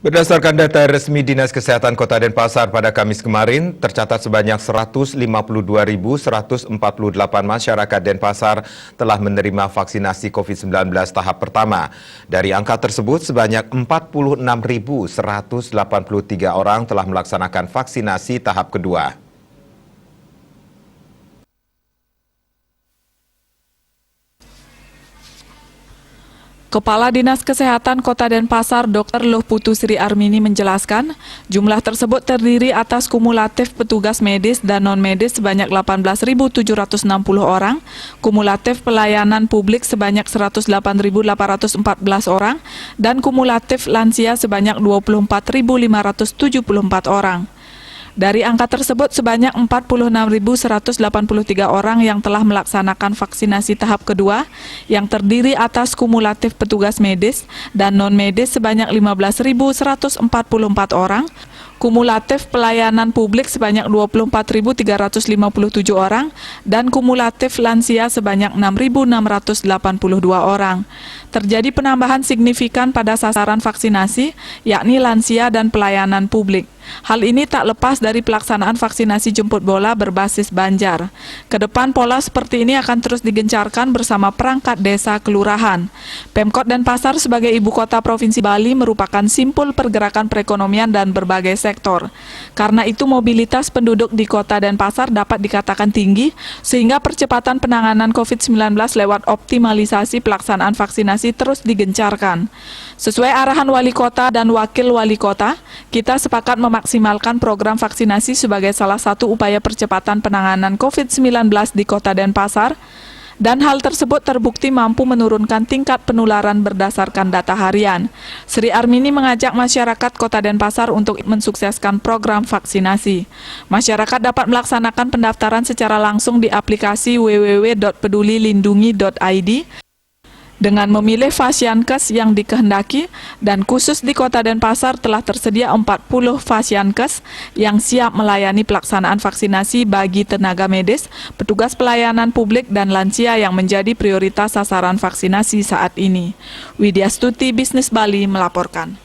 Berdasarkan data resmi Dinas Kesehatan Kota Denpasar pada Kamis kemarin, tercatat sebanyak 152.148 masyarakat Denpasar telah menerima vaksinasi COVID-19 tahap pertama. Dari angka tersebut, sebanyak 46.183 orang telah melaksanakan vaksinasi tahap kedua. Kepala Dinas Kesehatan Kota Denpasar Dr. Luh Putu Sri Armini menjelaskan, jumlah tersebut terdiri atas kumulatif petugas medis dan non-medis sebanyak 18.760 orang, kumulatif pelayanan publik sebanyak 108.814 orang, dan kumulatif lansia sebanyak 24.574 orang. Dari angka tersebut, sebanyak 46.183 orang yang telah melaksanakan vaksinasi tahap kedua, yang terdiri atas kumulatif petugas medis dan non-medis sebanyak 15.144 orang, kumulatif pelayanan publik sebanyak 24.357 orang, dan kumulatif lansia sebanyak 6.682 orang. Terjadi penambahan signifikan pada sasaran vaksinasi, yakni lansia dan pelayanan publik. Hal ini tak lepas dari pelaksanaan vaksinasi jemput bola berbasis Banjar. Kedepan pola seperti ini akan terus digencarkan bersama perangkat desa kelurahan. Pemkot Denpasar sebagai ibu kota Provinsi Bali merupakan simpul pergerakan perekonomian dan berbagai sektor. Karena itu mobilitas penduduk di kota Denpasar dapat dikatakan tinggi, sehingga percepatan penanganan COVID-19 lewat optimalisasi pelaksanaan vaksinasi terus digencarkan. Sesuai arahan wali kota dan wakil wali kota, kita sepakat memaksimalkan program vaksinasi sebagai salah satu upaya percepatan penanganan COVID-19 di kota Denpasar, dan hal tersebut terbukti mampu menurunkan tingkat penularan berdasarkan data harian. Sri Armini mengajak masyarakat kota Denpasar untuk mensukseskan program vaksinasi. Masyarakat dapat melaksanakan pendaftaran secara langsung di aplikasi www.pedulilindungi.id dengan memilih Fasiankes yang dikehendaki, dan khusus di kota Denpasar telah tersedia 40 Fasiankes yang siap melayani pelaksanaan vaksinasi bagi tenaga medis, petugas pelayanan publik dan lansia yang menjadi prioritas sasaran vaksinasi saat ini. Widya Stuti, Bisnis Bali melaporkan.